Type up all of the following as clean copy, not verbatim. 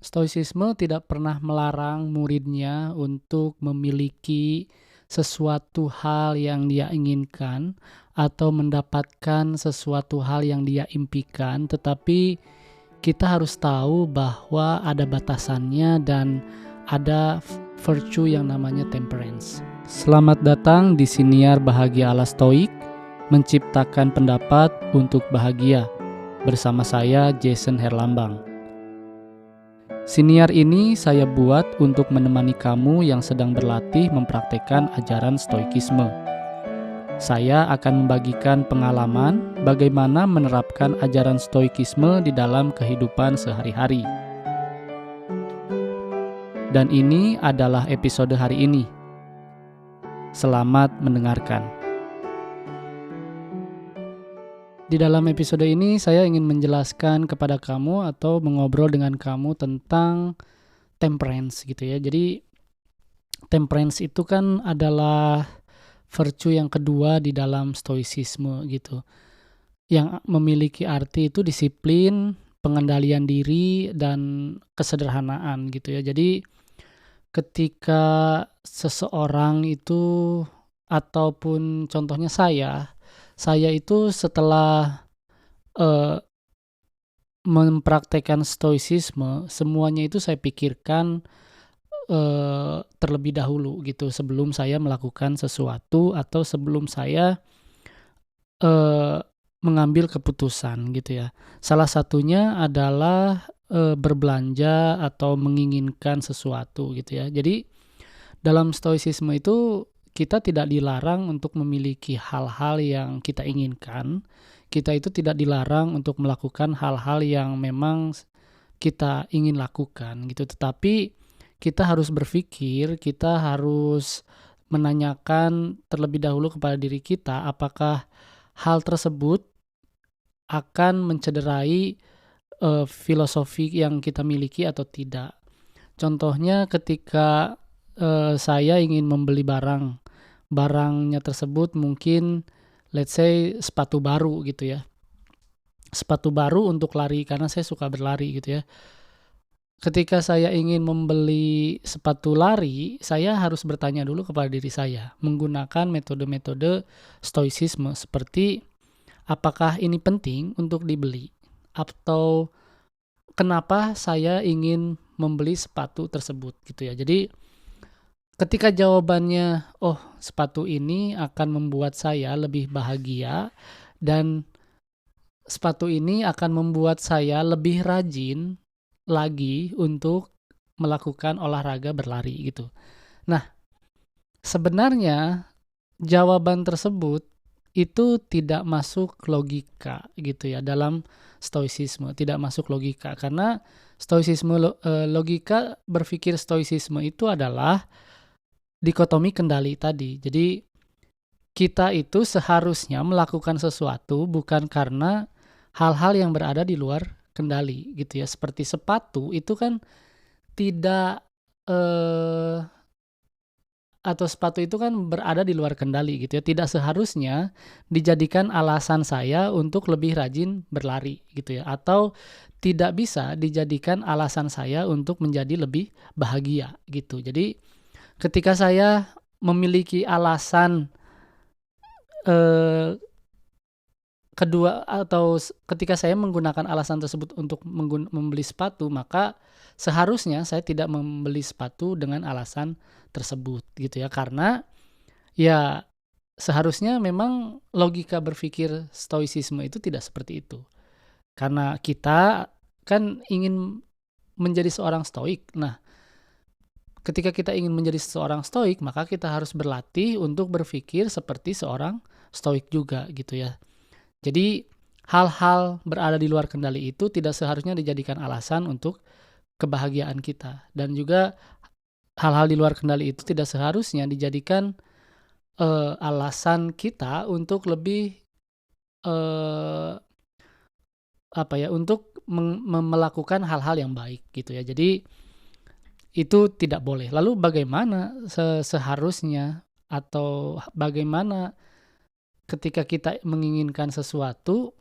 Stoicisme tidak pernah melarang muridnya untuk memiliki sesuatu hal yang dia inginkan atau mendapatkan sesuatu hal yang dia impikan, tetapi kita harus tahu bahwa ada batasannya dan ada virtue yang namanya temperance. Selamat datang di Siniar Bahagia ala Stoik, menciptakan pendapat untuk bahagia. Bersama saya Jason Herlambang. Siniar ini saya buat untuk menemani kamu yang sedang berlatih mempraktekkan ajaran Stoikisme. Saya akan membagikan pengalaman bagaimana menerapkan ajaran Stoikisme di dalam kehidupan sehari-hari. Dan ini adalah episode hari ini. Selamat mendengarkan. Di dalam episode ini saya ingin menjelaskan kepada kamu atau mengobrol dengan kamu tentang temperance gitu ya. Jadi temperance itu kan adalah virtue yang kedua di dalam stoicisme gitu. Yang memiliki arti itu disiplin, pengendalian diri, dan kesederhanaan gitu ya. Jadi ketika seseorang itu ataupun contohnya saya itu setelah mempraktekkan stoicisme, semuanya itu saya pikirkan terlebih dahulu gitu sebelum saya melakukan sesuatu atau sebelum saya mengambil keputusan gitu ya. Salah satunya adalah berbelanja atau menginginkan sesuatu gitu ya. Jadi dalam stoicisme itu kita tidak dilarang untuk memiliki hal-hal yang kita inginkan. Kita itu tidak dilarang untuk melakukan hal-hal yang memang kita ingin lakukan gitu. Tetapi kita harus berpikir, kita harus menanyakan terlebih dahulu kepada diri kita apakah hal tersebut akan mencederai filosofi yang kita miliki atau tidak. Contohnya ketika saya ingin membeli barangnya tersebut mungkin let's say sepatu baru gitu ya. Sepatu baru untuk lari karena saya suka berlari gitu ya. Ketika saya ingin membeli sepatu lari, saya harus bertanya dulu kepada diri saya menggunakan metode-metode stoicisme seperti apakah ini penting untuk dibeli atau kenapa saya ingin membeli sepatu tersebut gitu ya. Jadi ketika jawabannya, oh sepatu ini akan membuat saya lebih bahagia dan sepatu ini akan membuat saya lebih rajin lagi untuk melakukan olahraga berlari gitu. Nah, sebenarnya jawaban tersebut itu tidak masuk logika gitu ya dalam stoicisme, tidak masuk logika karena stoicisme logika berpikir stoicisme itu adalah dikotomi kendali tadi. Jadi kita itu seharusnya melakukan sesuatu bukan karena hal-hal yang berada di luar kendali gitu ya. Seperti sepatu itu kan tidak atau sepatu itu kan berada di luar kendali gitu ya. Tidak seharusnya dijadikan alasan saya untuk lebih rajin berlari gitu ya. Atau tidak bisa dijadikan alasan saya untuk menjadi lebih bahagia gitu. Jadi ketika saya memiliki alasan kedua atau ketika saya menggunakan alasan tersebut untuk membeli sepatu, maka seharusnya saya tidak membeli sepatu dengan alasan tersebut gitu ya. Karena ya seharusnya memang logika berpikir stoicisme itu tidak seperti itu. Karena kita kan ingin menjadi seorang stoik. Nah, ketika kita ingin menjadi seorang stoik, maka kita harus berlatih untuk berpikir seperti seorang stoik juga gitu ya. Jadi hal-hal berada di luar kendali itu tidak seharusnya dijadikan alasan untuk kebahagiaan kita. Dan juga hal-hal di luar kendali itu tidak seharusnya dijadikan alasan kita untuk lebih untuk melakukan hal-hal yang baik gitu ya. Jadi itu tidak boleh. Lalu bagaimana seharusnya atau bagaimana ketika kita menginginkan sesuatu,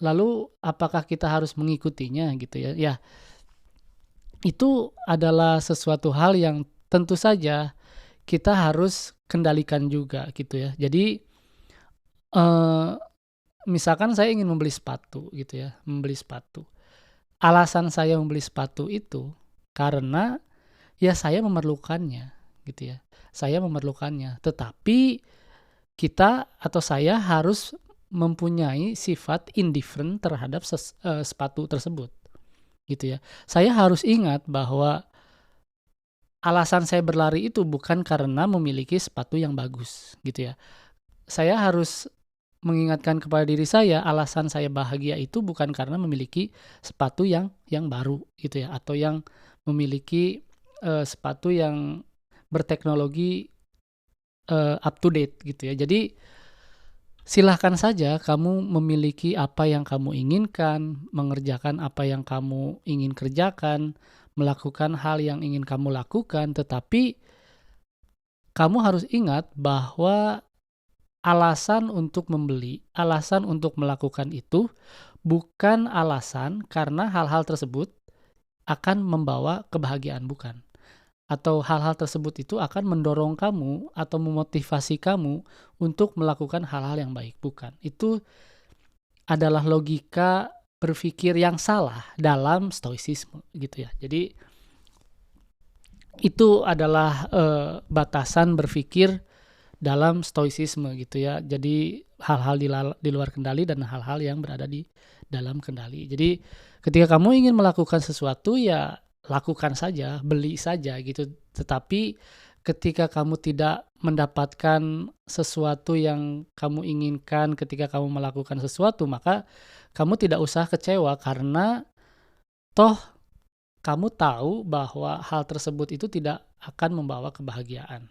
lalu apakah kita harus mengikutinya gitu ya? Ya, itu adalah sesuatu hal yang tentu saja kita harus kendalikan juga gitu ya. Jadi, eee, misalkan saya ingin membeli sepatu gitu ya, membeli sepatu. Alasan saya membeli sepatu itu karena ya saya memerlukannya gitu ya, saya memerlukannya. Tetapi kita atau saya harus mempunyai sifat indifferent terhadap sepatu tersebut gitu ya. Saya harus ingat bahwa alasan saya berlari itu bukan karena memiliki sepatu yang bagus gitu ya. Saya harus mengingatkan kepada diri saya, alasan saya bahagia itu bukan karena memiliki sepatu yang baru gitu ya, atau yang memiliki, sepatu yang berteknologi, up to date gitu ya. Jadi silahkan saja kamu memiliki apa yang kamu inginkan, mengerjakan apa yang kamu ingin kerjakan, melakukan hal yang ingin kamu lakukan, tetapi kamu harus ingat bahwa alasan untuk membeli, alasan untuk melakukan itu bukan alasan karena hal-hal tersebut akan membawa kebahagiaan, bukan. Atau hal-hal tersebut itu akan mendorong kamu atau memotivasi kamu untuk melakukan hal-hal yang baik, bukan. Itu adalah logika berpikir yang salah dalam stoicisme gitu ya. Jadi itu adalah, batasan berpikir dalam stoicisme gitu ya. Jadi hal-hal di luar kendali dan hal-hal yang berada di dalam kendali. Jadi ketika kamu ingin melakukan sesuatu ya lakukan saja, beli saja gitu. Tetapi ketika kamu tidak mendapatkan sesuatu yang kamu inginkan ketika kamu melakukan sesuatu, maka kamu tidak usah kecewa karena toh kamu tahu bahwa hal tersebut itu tidak akan membawa kebahagiaan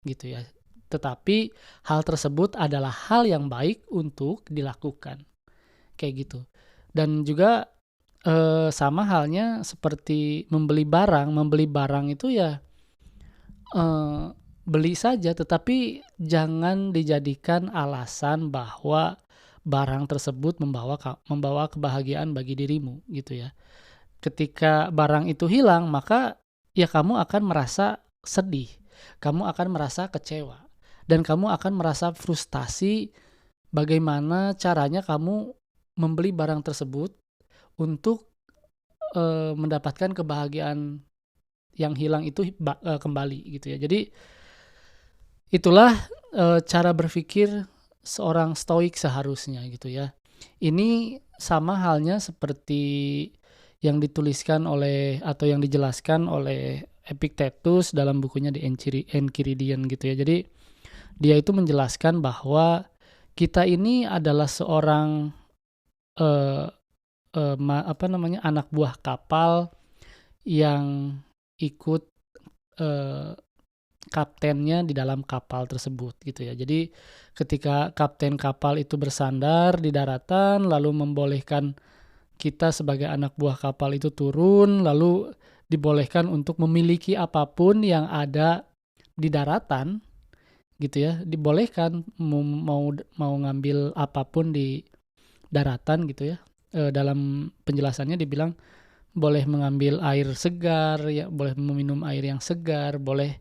gitu ya. Tetapi hal tersebut adalah hal yang baik untuk dilakukan, kayak gitu. Dan juga, sama halnya seperti membeli barang itu ya, eee, beli saja tetapi jangan dijadikan alasan bahwa barang tersebut membawa kebahagiaan bagi dirimu, gitu ya. Ketika barang itu hilang, maka ya kamu akan merasa sedih, kamu akan merasa kecewa, dan kamu akan merasa frustasi bagaimana caranya kamu membeli barang tersebut untuk, mendapatkan kebahagiaan yang hilang itu kembali gitu ya. Jadi itulah, cara berpikir seorang stoik seharusnya gitu ya. Ini sama halnya seperti yang dituliskan oleh atau yang dijelaskan oleh Epictetus dalam bukunya The Enchiridion gitu ya. Jadi dia itu menjelaskan bahwa kita ini adalah seorang, eee anak buah kapal yang ikut, eee, kaptennya di dalam kapal tersebut gitu ya. Jadi ketika kapten kapal itu bersandar di daratan lalu membolehkan kita sebagai anak buah kapal itu turun, lalu dibolehkan untuk memiliki apapun yang ada di daratan gitu ya, dibolehkan mau ngambil apapun di daratan gitu ya. Dalam penjelasannya dibilang boleh mengambil air segar ya, boleh meminum air yang segar, boleh,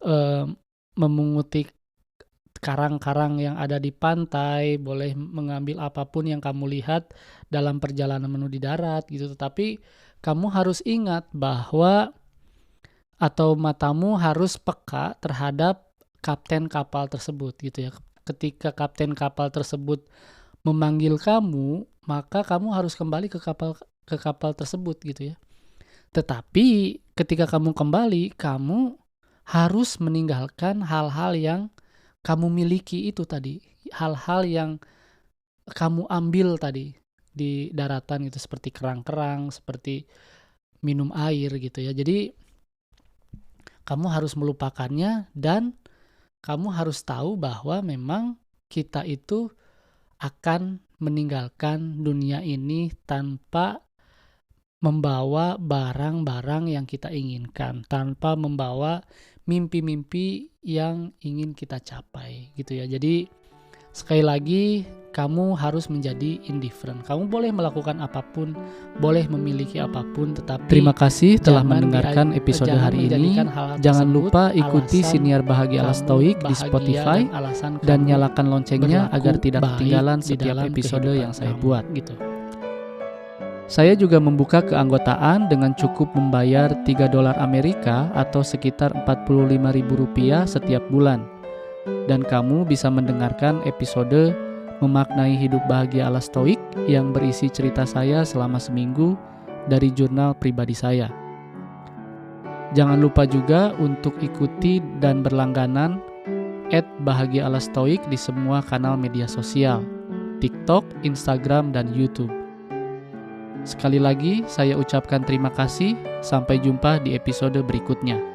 eee, memunguti karang-karang yang ada di pantai, boleh mengambil apapun yang kamu lihat dalam perjalanan menuju darat gitu. Tetapi kamu harus ingat bahwa atau matamu harus peka terhadap kapten kapal tersebut gitu ya. Ketika kapten kapal tersebut memanggil kamu, maka kamu harus kembali ke kapal tersebut gitu ya. Tetapi ketika kamu kembali, kamu harus meninggalkan hal-hal yang kamu miliki itu tadi, hal-hal yang kamu ambil tadi di daratan gitu, seperti kerang-kerang, seperti minum air gitu ya. Jadi kamu harus melupakannya dan kamu harus tahu bahwa memang kita itu akan meninggalkan dunia ini tanpa membawa barang-barang yang kita inginkan, tanpa membawa mimpi-mimpi yang ingin kita capai gitu ya. Jadi Sekali lagi, kamu harus menjadi indifferent. Kamu boleh melakukan apapun, boleh memiliki apapun, tetapi Terima kasih telah jangan mendengarkan episode jangan hari ini. menjadikan hal Jangan tersebut lupa ikuti alasan Siniar Bahagia ala kamu Stoik di bahagia Spotify alasan dan kamu nyalakan loncengnya berlaku agar tidak baik ketinggalan di setiap dalam episode kehidupan yang saya kamu, buat. gitu. Saya juga membuka keanggotaan dengan cukup membayar $3 Amerika atau sekitar Rp45.000 setiap bulan. Dan kamu bisa mendengarkan episode Memaknai Hidup Bahagia ala Stoik yang berisi cerita saya selama seminggu dari jurnal pribadi saya. Jangan lupa juga untuk ikuti dan berlangganan @Bahagia ala Stoik di semua kanal media sosial, TikTok, Instagram, dan YouTube. Sekali lagi, saya ucapkan terima kasih. Sampai jumpa di episode berikutnya.